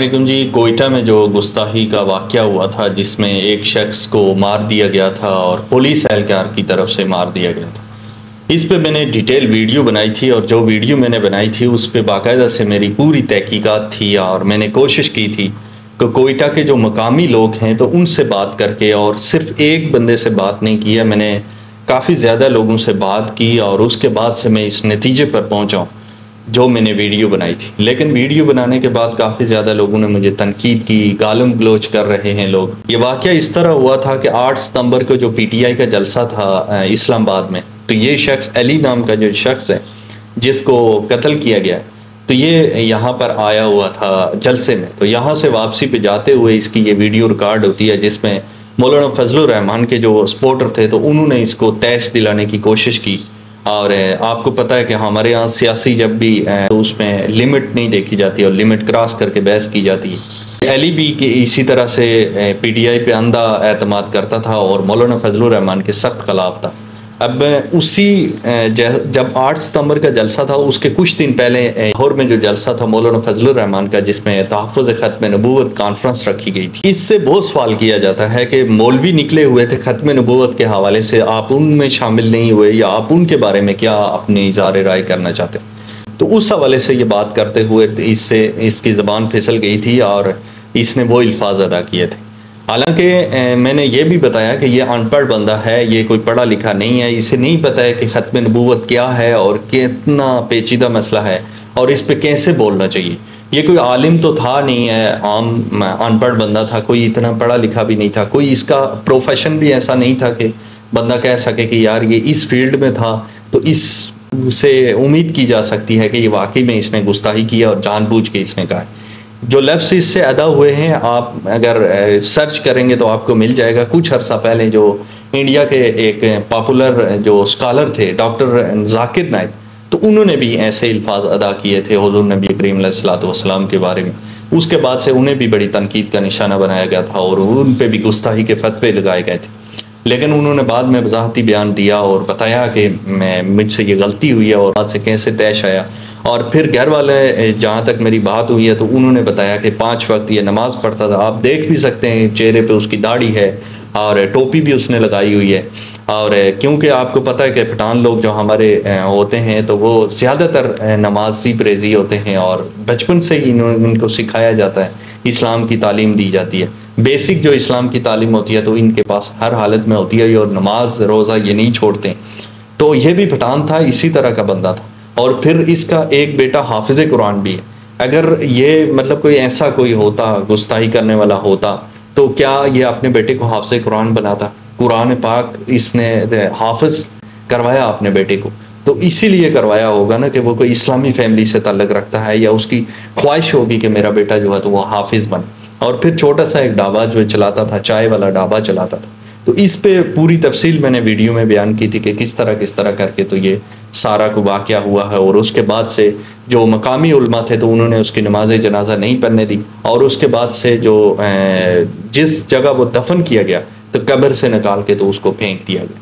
وعلیکم جی، کوئٹہ میں جو گستاخی کا واقعہ ہوا تھا جس میں ایک شخص کو مار دیا گیا تھا اور پولیس اہلکار کی طرف سے مار دیا گیا تھا، اس پہ میں نے ڈیٹیل ویڈیو بنائی تھی اور جو ویڈیو میں نے بنائی تھی اس پہ باقاعدہ سے میری پوری تحقیقات تھی اور میں نے کوشش کی تھی کہ کوئٹہ کے جو مقامی لوگ ہیں تو ان سے بات کر کے، اور صرف ایک بندے سے بات نہیں کیا، میں نے کافی زیادہ لوگوں سے بات کی اور اس کے بعد سے میں اس نتیجے پر پہنچا ہوں جو میں نے ویڈیو بنائی تھی۔ لیکن ویڈیو بنانے کے بعد کافی زیادہ لوگوں نے مجھے تنقید کی، گالم گلوچ کر رہے ہیں لوگ۔ یہ واقعہ اس طرح ہوا تھا کہ 8 ستمبر کو جو پی ٹی آئی کا جلسہ تھا اسلام آباد میں، تو یہ شخص علی نام کا جو شخص ہے جس کو قتل کیا گیا، تو یہ یہاں پر آیا ہوا تھا جلسے میں۔ تو یہاں سے واپسی پہ جاتے ہوئے اس کی یہ ویڈیو ریکارڈ ہوتی ہے جس میں مولانا فضل الرحمان کے جو سپورٹر تھے تو انہوں نے اس کو تیش دلانے کی کوشش کی۔ اور آپ کو پتہ ہے کہ ہمارے یہاں سیاسی جب بھی تو اس میں لمٹ نہیں دیکھی جاتی اور لمٹ کراس کر کے بحث کی جاتی ہے۔ علی بھی کہ اسی طرح سے پی ٹی آئی پہ اندھا اعتماد کرتا تھا اور مولانا فضل الرحمان کے سخت خلاف تھا۔ اب اسی جب 8 ستمبر کا جلسہ تھا اس کے کچھ دن پہلے لاہور میں جو جلسہ تھا مولانا فضل الرحمان کا جس میں تحفظ ختم نبوت کانفرنس رکھی گئی تھی، اس سے بہت سوال کیا جاتا ہے کہ مولوی نکلے ہوئے تھے ختم نبوت کے حوالے سے، آپ ان میں شامل نہیں ہوئے یا آپ ان کے بارے میں کیا اپنی اظہار رائے کرنا چاہتے ہیں؟ تو اس حوالے سے یہ بات کرتے ہوئے اس کی زبان پھسل گئی تھی اور اس نے وہ الفاظ ادا کیے تھے۔ حالانکہ میں نے یہ بھی بتایا کہ یہ ان پڑھ بندہ ہے، یہ کوئی پڑھا لکھا نہیں ہے، اسے نہیں پتہ ہے کہ ختم نبوت کیا ہے اور کتنا پیچیدہ مسئلہ ہے اور اس پہ کیسے بولنا چاہیے۔ یہ کوئی عالم تو تھا نہیں ہے، عام ان پڑھ بندہ تھا، کوئی اتنا پڑھا لکھا بھی نہیں تھا، کوئی اس کا پروفیشن بھی ایسا نہیں تھا کہ بندہ کہہ سکے کہ یار یہ اس فیلڈ میں تھا تو اس سے امید کی جا سکتی ہے کہ یہ واقعی میں اس نے گستاخی کیا اور جان بوجھ کے اس نے کہا ہے۔ جو لفظ اس سے ادا ہوئے ہیں آپ اگر سرچ کریں گے تو آپ کو مل جائے گا۔ کچھ عرصہ پہلے جو انڈیا کے ایک پاپولر جو اسکالر تھے ڈاکٹر ذاکر نائک، تو انہوں نے بھی ایسے الفاظ ادا کیے تھے حضور نبی کریم علیہ الصلوۃ والسلام کے بارے میں۔ اس کے بعد سے انہیں بھی بڑی تنقید کا نشانہ بنایا گیا تھا اور ان پہ بھی گستاخی کے فتوے لگائے گئے تھے، لیکن انہوں نے بعد میں وضاحتی بیان دیا اور بتایا کہ مجھ سے یہ غلطی ہوئی ہے اور بعد سے کیسے طیش آیا۔ اور پھر گھر والے جہاں تک میری بات ہوئی ہے تو انہوں نے بتایا کہ 5 وقت یہ نماز پڑھتا تھا، آپ دیکھ بھی سکتے ہیں چہرے پہ اس کی داڑھی ہے اور ٹوپی بھی اس نے لگائی ہوئی ہے۔ اور کیونکہ آپ کو پتہ ہے کہ پٹھان لوگ جو ہمارے ہوتے ہیں تو وہ زیادہ تر نمازی پرہیزی ہوتے ہیں اور بچپن سے ہی ان کو سکھایا جاتا ہے، اسلام کی تعلیم دی جاتی ہے، بیسک جو اسلام کی تعلیم ہوتی ہے تو ان کے پاس ہر حالت میں ہوتی ہے اور نماز روزہ یہ نہیں چھوڑتے۔ تو یہ بھی پٹھان تھا، اسی طرح کا بندہ تھا، اور پھر اس کا ایک بیٹا حافظ قرآن بھی ہے۔ اگر یہ کوئی ایسا کوئی ہوتا گستاخی کرنے والا ہوتا تو کیا یہ اپنے بیٹے کو حافظ قرآن بناتا؟ قرآن پاک اس نے حافظ کروایا اپنے بیٹے کو، تو اسی لیے کروایا ہوگا نا کہ وہ کوئی اسلامی فیملی سے تعلق رکھتا ہے یا اس کی خواہش ہوگی کہ میرا بیٹا جو ہے تو وہ حافظ بنے۔ اور پھر چھوٹا سا ایک ڈھابا جو چلاتا تھا، چائے والا ڈھابا چلاتا تھا، تو اس پہ پوری تفصیل میں نے ویڈیو میں بیان کی تھی کہ کس طرح کر کے تو یہ سارا کو واقعہ ہوا ہے۔ اور اس کے بعد سے جو مقامی علماء تھے تو انہوں نے اس کی نماز جنازہ نہیں پڑھنے دی، اور اس کے بعد سے جو جس جگہ وہ دفن کیا گیا تو قبر سے نکال کے تو اس کو پھینک دیا گیا۔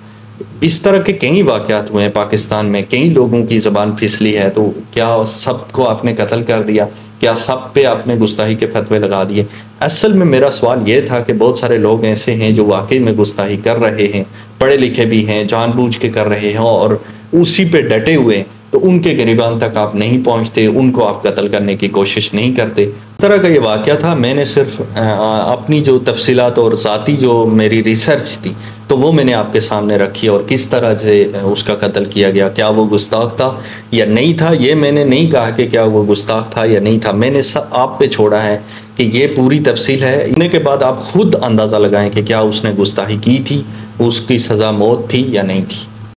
اس طرح کے کئی واقعات ہوئے ہیں پاکستان میں، کئی لوگوں کی زبان پھسلی ہے، تو کیا سب کو آپ نے قتل کر دیا؟ کیا سب پہ آپ نے گستاخی کے فتوے لگا دیے؟ اصل میں میرا سوال یہ تھا کہ بہت سارے لوگ ایسے ہیں جو واقعی میں گستاخی کر رہے ہیں، پڑھے لکھے بھی ہیں، جان بوجھ کے کر رہے ہیں اور اسی پہ ڈٹے ہوئے، تو ان کے گریبان تک آپ نہیں پہنچتے، ان کو آپ قتل کرنے کی کوشش نہیں کرتے۔ اس طرح کا یہ واقعہ تھا۔ میں نے صرف اپنی جو تفصیلات اور ذاتی جو میری ریسرچ تھی تو وہ میں نے آپ کے سامنے رکھی، اور کس طرح سے اس کا قتل کیا گیا، کیا وہ گستاخ تھا یا نہیں تھا، یہ میں نے نہیں کہا کہ کیا وہ گستاخ تھا یا نہیں تھا، میں نے آپ پہ چھوڑا ہے کہ یہ پوری تفصیل ہے۔ انہیں کے بعد آپ خود اندازہ لگائیں کہ کیا اس نے گستاخی کی تھی، اس کی سزا موت تھی یا نہیں تھی۔